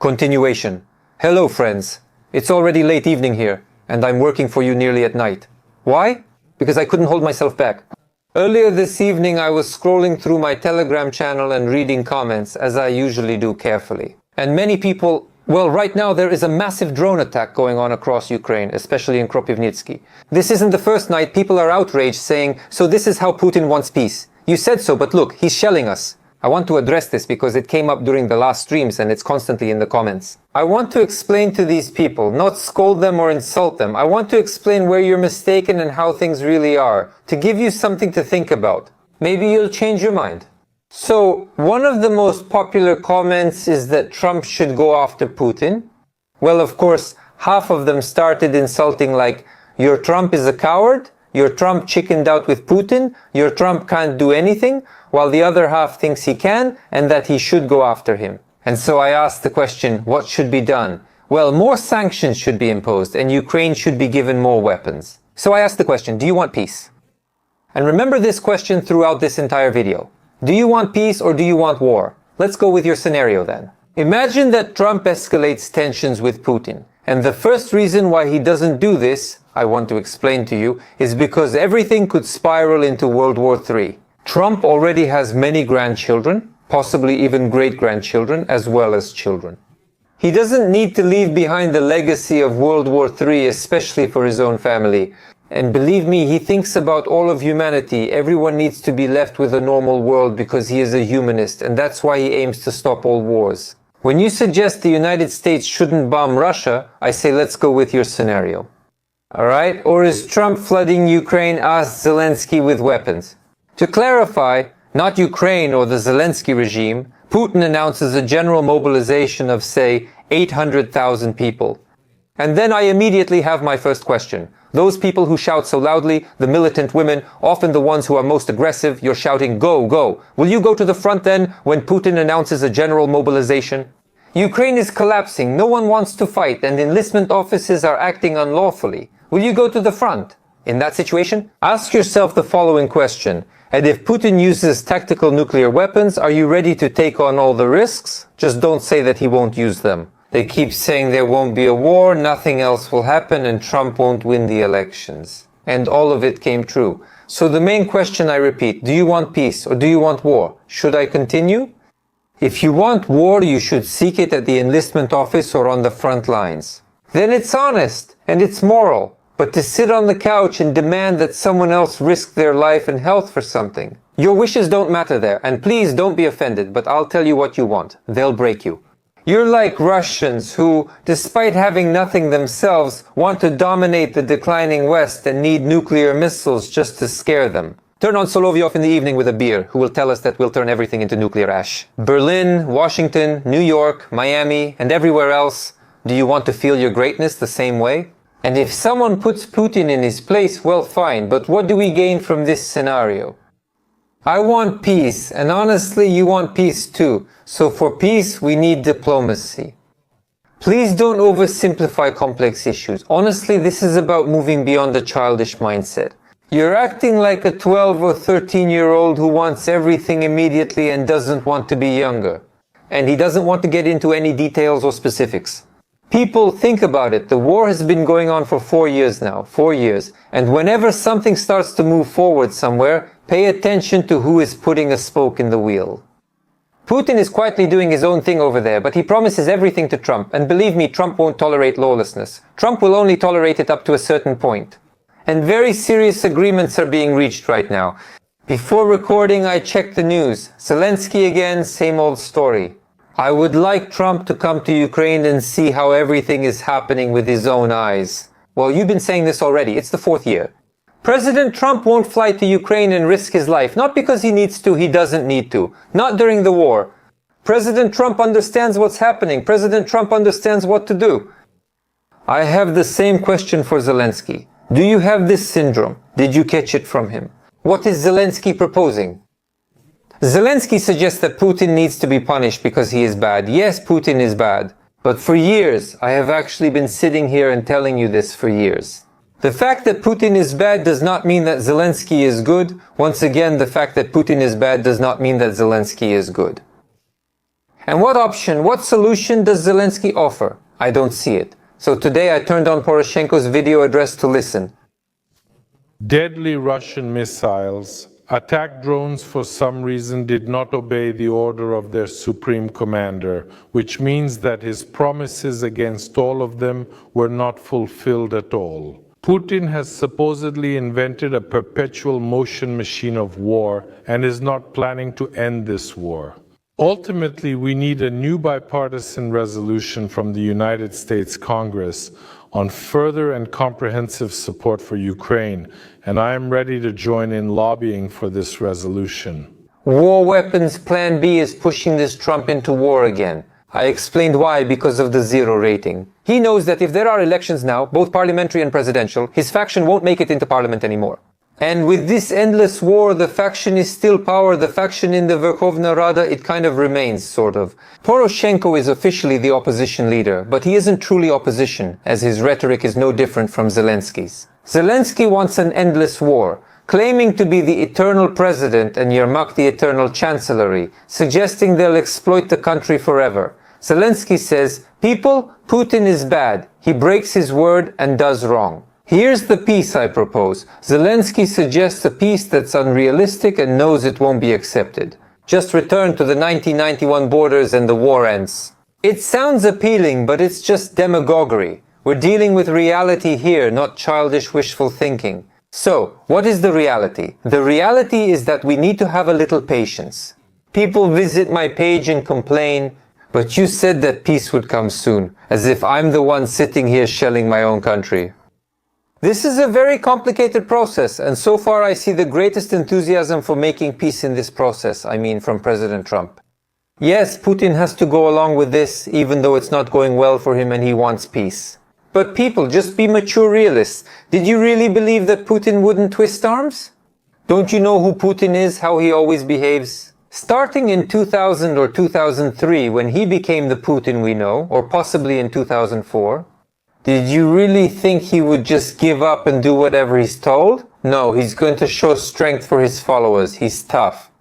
Continuation. Hello friends. It's already late evening here, and I'm working for you nearly at night. Why? Because I couldn't hold myself back. Earlier this evening I was scrolling through my Telegram channel and reading comments, as I usually do carefully. And many people... Well, right now there is a massive drone attack going on across Ukraine, especially in Kropyvnytsky. This isn't the first night people are outraged saying, so this is how Putin wants peace. You said so, but look, he's shelling us. I want to address this because it came up during the last streams and it's constantly in the comments. I want to explain to these people, not scold them or insult them. I want to explain where you're mistaken and how things really are, to give you something to think about. Maybe you'll change your mind. So, one of the most popular comments is that Trump should go after Putin. Well, of course, half of them started insulting like, your Trump is a coward, your Trump chickened out with Putin, your Trump can't do anything, while the other half thinks he can and that he should go after him. And so I asked the question, what should be done? Well, more sanctions should be imposed and Ukraine should be given more weapons. So I asked the question, do you want peace? And remember this question throughout this entire video. Do you want peace or do you want war? Let's go with your scenario then. Imagine that Trump escalates tensions with Putin. And the first reason why he doesn't do this, I want to explain to you, is because everything could spiral into World War III. Trump already has many grandchildren, possibly even great-grandchildren, as well as children. He doesn't need to leave behind the legacy of World War III, especially for his own family. And believe me, he thinks about all of humanity. Everyone needs to be left with a normal world because he is a humanist, and that's why he aims to stop all wars. When you suggest the United States shouldn't bomb Russia, I say let's go with your scenario. Alright? Or is Trump flooding Ukraine as Zelensky with weapons? To clarify, not Ukraine or the Zelensky regime, Putin announces a general mobilization of, say, 800,000 people. And then I immediately have my first question. Those people who shout so loudly, the militant women, often the ones who are most aggressive, you're shouting, go, go. Will you go to the front then when Putin announces a general mobilization? Ukraine is collapsing, no one wants to fight, and enlistment offices are acting unlawfully. Will you go to the front? In that situation, ask yourself the following question. And if Putin uses tactical nuclear weapons, are you ready to take on all the risks? Just don't say that he won't use them. They keep saying there won't be a war, nothing else will happen, and Trump won't win the elections. And all of it came true. So the main question, I repeat, do you want peace or do you want war? Should I continue? If you want war, you should seek it at the enlistment office or on the front lines. Then it's honest and it's moral. But to sit on the couch and demand that someone else risk their life and health for something. Your wishes don't matter there, and please don't be offended, but I'll tell you what you want. They'll break you. You're like Russians who, despite having nothing themselves, want to dominate the declining West and need nuclear missiles just to scare them. Turn on Solovyov in the evening with a beer, who will tell us that we'll turn everything into nuclear ash. Berlin, Washington, New York, Miami, and everywhere else, do you want to feel your greatness the same way? And if someone puts Putin in his place, well fine, but what do we gain from this scenario? I want peace, and honestly you want peace too. So for peace we need diplomacy. Please don't oversimplify complex issues. Honestly, this is about moving beyond a childish mindset. You're acting like a 12 or 13-year-old who wants everything immediately and doesn't want to be younger. And he doesn't want to get into any details or specifics. People, think about it. The war has been going on for 4 years now. 4 years. And whenever something starts to move forward somewhere, pay attention to who is putting a spoke in the wheel. Putin is quietly doing his own thing over there, but he promises everything to Trump. And believe me, Trump won't tolerate lawlessness. Trump will only tolerate it up to a certain point. And very serious agreements are being reached right now. Before recording, I checked the news. Zelensky again, same old story. I would like Trump to come to Ukraine and see how everything is happening with his own eyes. Well, you've been saying this already. It's the 4th year. President Trump won't fly to Ukraine and risk his life. Not because he needs to, he doesn't need to. Not during the war. President Trump understands what's happening. President Trump understands what to do. I have the same question for Zelensky. Do you have this syndrome? Did you catch it from him? What is Zelensky proposing? Zelensky suggests that Putin needs to be punished because he is bad. Yes, Putin is bad. But for years, I have actually been sitting here and telling you this for years. The fact that Putin is bad does not mean that Zelensky is good. Once again, the fact that Putin is bad does not mean that Zelensky is good. And what option, what solution does Zelensky offer? I don't see it. So today I turned on Poroshenko's video address to listen. Deadly Russian missiles. Attack drones for some reason did not obey the order of their supreme commander, which means that his promises against all of them were not fulfilled at all. Putin has supposedly invented a perpetual motion machine of war and is not planning to end this war. Ultimately, we need a new bipartisan resolution from the United States Congress on further and comprehensive support for Ukraine, and I am ready to join in lobbying for this resolution. War weapons Plan B is pushing this Trump into war again. I explained why because of the zero rating. He knows that if there are elections now, both parliamentary and presidential, his faction won't make it into parliament anymore. And with this endless war, the faction is still power. The faction in the Verkhovna Rada, it kind of remains, sort of. Poroshenko is officially the opposition leader, but he isn't truly opposition, as his rhetoric is no different from Zelensky's. Zelensky wants an endless war, claiming to be the eternal president and Yermak the eternal chancellery, suggesting they'll exploit the country forever. Zelensky says, people, Putin is bad. He breaks his word and does wrong. Here's the peace I propose. Zelensky suggests a peace that's unrealistic and knows it won't be accepted. Just return to the 1991 borders and the war ends. It sounds appealing, but it's just demagoguery. We're dealing with reality here, not childish wishful thinking. So, what is the reality? The reality is that we need to have a little patience. People visit my page and complain, but you said that peace would come soon, as if I'm the one sitting here shelling my own country. This is a very complicated process, and so far I see the greatest enthusiasm for making peace in this process, I mean from President Trump. Yes, Putin has to go along with this, even though it's not going well for him and he wants peace. But people, just be mature realists. Did you really believe that Putin wouldn't twist arms? Don't you know who Putin is, how he always behaves? Starting in 2000 or 2003, when he became the Putin we know, or possibly in 2004, did you really think he would just give up and do whatever he's told? No, he's going to show strength for his followers. He's tough.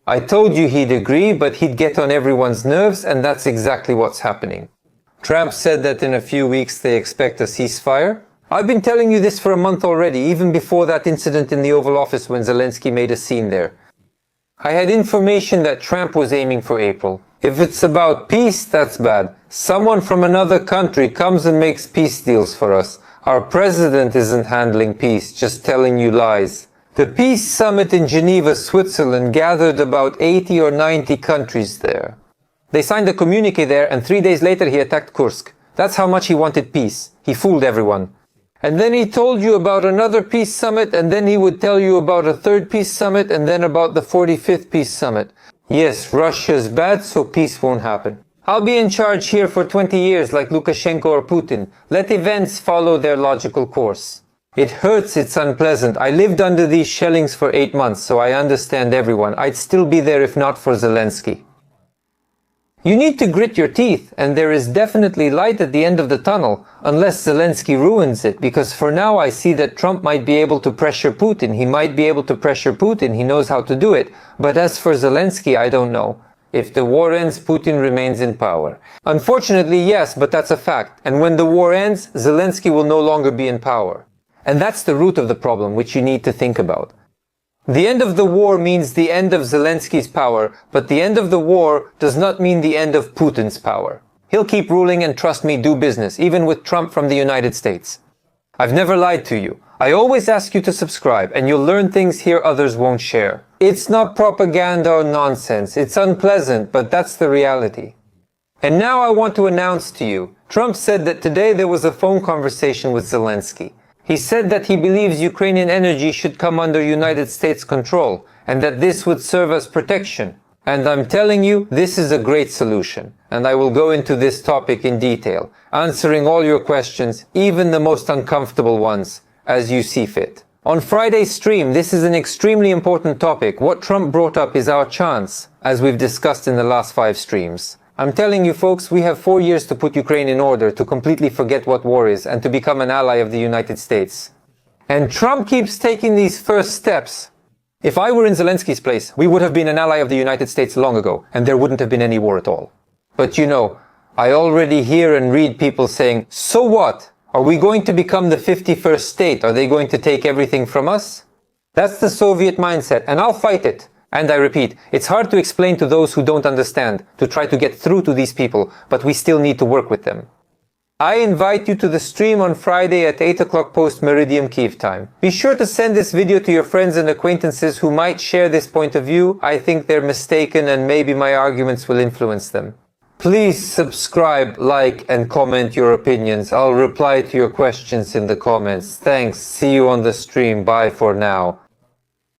I told you he'd agree, but he'd get on everyone's nerves, and that's exactly what's happening. Trump said that in a few weeks they expect a ceasefire. I've been telling you this for a month already, even before that incident in the Oval Office when Zelensky made a scene there. I had information that Trump was aiming for April. If it's about peace, that's bad. Someone from another country comes and makes peace deals for us. Our president isn't handling peace, just telling you lies. The peace summit in Geneva, Switzerland gathered about 80 or 90 countries there. They signed a communique there, and 3 days later he attacked Kursk. That's how much he wanted peace. He fooled everyone. And then he told you about another peace summit, and then he would tell you about a third peace summit, and then about the 45th peace summit. Yes, Russia's bad, so peace won't happen. I'll be in charge here for 20 years like Lukashenko or Putin. Let events follow their logical course. It hurts, it's unpleasant. I lived under these shellings for 8 months, so I understand everyone. I'd still be there if not for Zelensky. You need to grit your teeth, and there is definitely light at the end of the tunnel, unless Zelensky ruins it, because for now I see that Trump might be able to pressure Putin. He might be able to pressure Putin. He knows how to do it. But as for Zelensky, I don't know. If the war ends, Putin remains in power. Unfortunately, yes, but that's a fact. And when the war ends, Zelensky will no longer be in power. And that's the root of the problem, which you need to think about. The end of the war means the end of Zelensky's power, but the end of the war does not mean the end of Putin's power. He'll keep ruling and, trust me, do business, even with Trump from the United States. I've never lied to you. I always ask you to subscribe, and you'll learn things here others won't share. It's not propaganda or nonsense. It's unpleasant, but that's the reality. And now I want to announce to you, Trump said that today there was a phone conversation with Zelensky. He said that he believes Ukrainian energy should come under United States control, and that this would serve as protection. And I'm telling you, this is a great solution. And I will go into this topic in detail, answering all your questions, even the most uncomfortable ones, as you see fit. On Friday's stream, this is an extremely important topic. What Trump brought up is our chance, as we've discussed in the last 5 streams. I'm telling you folks, we have 4 years to put Ukraine in order, to completely forget what war is, and to become an ally of the United States. And Trump keeps taking these first steps. If I were in Zelensky's place, we would have been an ally of the United States long ago, and there wouldn't have been any war at all. But you know, I already hear and read people saying, so what? Are we going to become the 51st state? Are they going to take everything from us? That's the Soviet mindset, and I'll fight it. And I repeat, it's hard to explain to those who don't understand, to try to get through to these people, but we still need to work with them. I invite you to the stream on Friday at 8 o'clock post-Meridian Kyiv time. Be sure to send this video to your friends and acquaintances who might share this point of view. I think they're mistaken and maybe my arguments will influence them. Please subscribe, like, and comment your opinions. I'll reply to your questions in the comments. Thanks. See you on the stream. Bye for now.